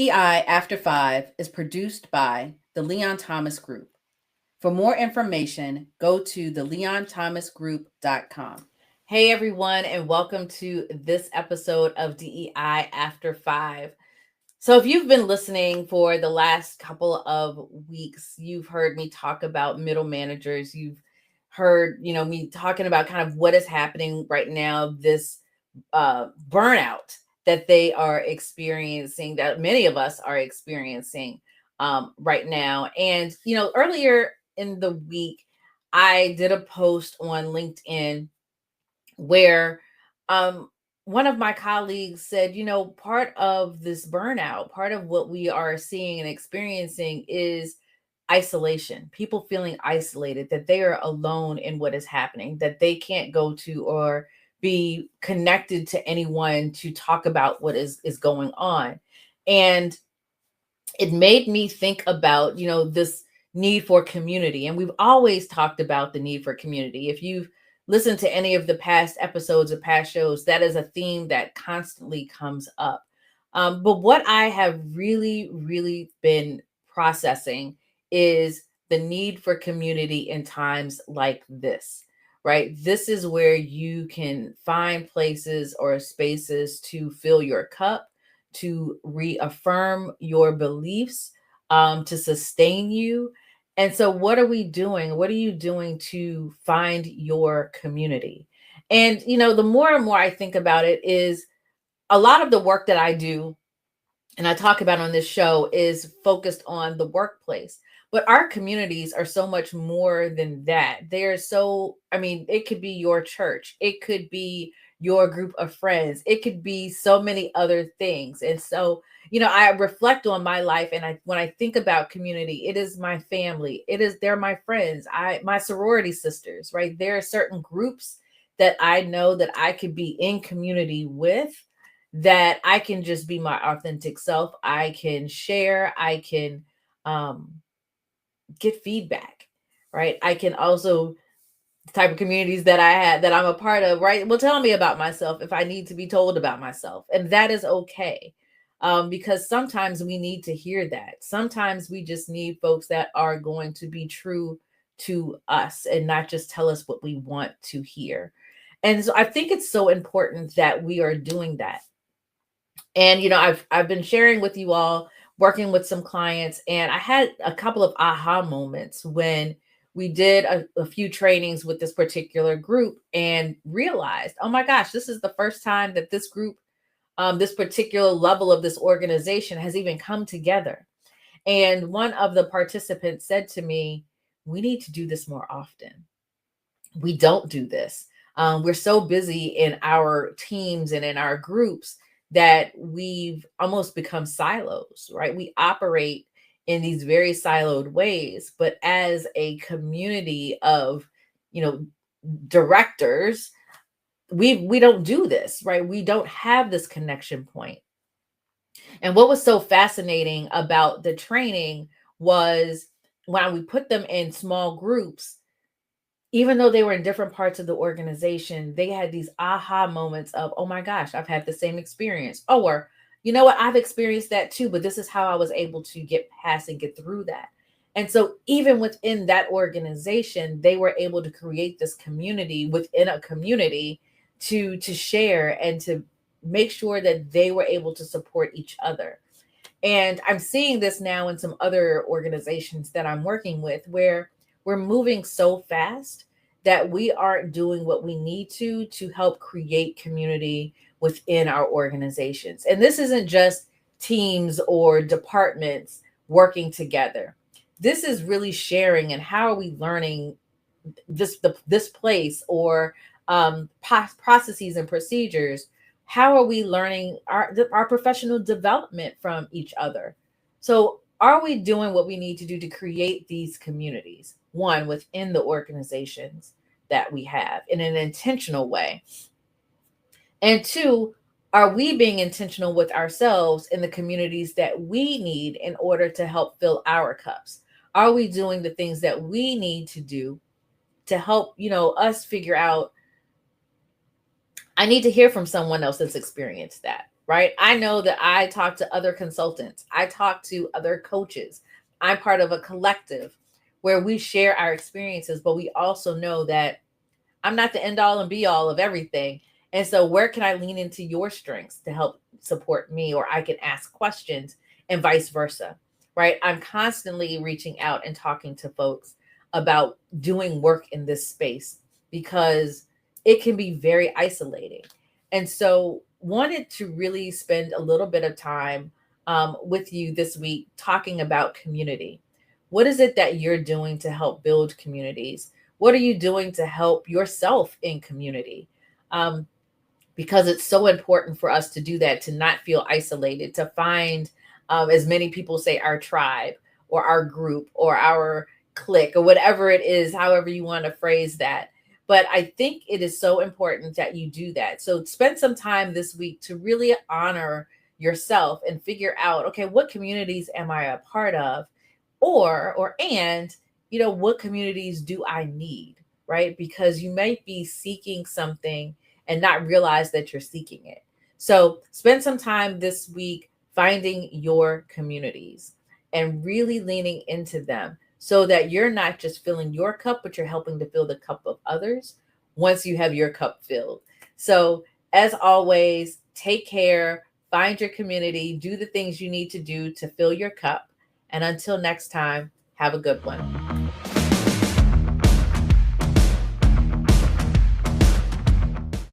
DEI After 5 is produced by the Leon Thomas Group. For more information, go to theleonthomasgroup.com. Hey everyone, and welcome to this episode of DEI After 5. So, if you've been listening for the last couple of weeks, you've heard me talk about middle managers. You've heard, me talking about kind of what is happening right now, this burnout that they are experiencing, that many of us are experiencing right now. And, earlier in the week, I did a post on LinkedIn where um, one of my colleagues said, part of this burnout, part of what we are seeing and experiencing is isolation, people feeling isolated, that they are alone in what is happening, that they can't go to or be connected to anyone to talk about what is going on. And it made me think about, this need for community. And we've always talked about the need for community. If you've listened to any of the past episodes of past shows, that is a theme that constantly comes up. But what I have really, really been processing is the need for community in times like this, right? This is where you can find places or spaces to fill your cup, to reaffirm your beliefs, to sustain you. And so, what are we doing? What are you doing to find your community? And, the more and more I think about it, is a lot of the work that I do and I talk about on this show is focused on the workplace. But our communities are so much more than that. It could be your church, it could be your group of friends, it could be so many other things. And so, I reflect on my life, and when I think about community, it is my family, they're my friends, my sorority sisters, right? There are certain groups that I know that I could be in community with, that I can just be my authentic self. I can share, I can um, get feedback, right? I can also, the type of communities that I had that I'm a part of, right, will tell me about myself if I need to be told about myself. And that is okay. Because sometimes we need to hear that. Sometimes we just need folks that are going to be true to us and not just tell us what we want to hear. And so I think it's so important that we are doing that. And I've been sharing with you all, working with some clients, and I had a couple of aha moments when we did a few trainings with this particular group and realized, oh my gosh, this is the first time that this group, this particular level of this organization has even come together. And one of the participants said to me, we need to do this more often. We don't do this. We're so busy in our teams and in our groups that we've almost become silos, right? We operate in these very siloed ways, but as a community of, you know, directors, we don't do this, right? We don't have this connection point. And what was so fascinating about the training was when we put them in small groups, even though they were in different parts of the organization, they had these aha moments of, oh my gosh, I've had the same experience. Oh, or you know what, I've experienced that too, but this is how I was able to get past and get through that. And so, even within that organization, they were able to create this community within a community to share and to make sure that they were able to support each other. And I'm seeing this now in some other organizations that I'm working with, where we're moving so fast that we aren't doing what we need to help create community within our organizations. And this isn't just teams or departments working together. This is really sharing, and how are we learning this place, or processes and procedures. How are we learning our professional development from each other? So, are we doing what we need to do to create these communities, one, within the organizations that we have in an intentional way? And two, are we being intentional with ourselves in the communities that we need in order to help fill our cups? Are we doing the things that we need to do to help, us figure out, I need to hear from someone else that's experienced that. right? I know that I talk to other consultants, I talk to other coaches. I'm part of a collective where we share our experiences, but we also know that I'm not the end all and be all of everything. And so, where can I lean into your strengths to help support me, or I can ask questions and vice versa, right? I'm constantly reaching out and talking to folks about doing work in this space because it can be very isolating. And so, wanted to really spend a little bit of time with you this week talking about community. What is it that you're doing to help build communities? What are you doing to help yourself in community? Um, because it's so important for us to do that, to not feel isolated, to find, as many people say, our tribe or our group or our clique or whatever it is, however you want to phrase that. But I think it is so important that you do that. So spend some time this week to really honor yourself and figure out, okay, what communities am I a part of? And what communities do I need, right? Because you might be seeking something and not realize that you're seeking it. So spend some time this week finding your communities and really leaning into them so that you're not just filling your cup, but you're helping to fill the cup of others once you have your cup filled. So, as always, take care, find your community, do the things you need to do to fill your cup. And until next time, have a good one.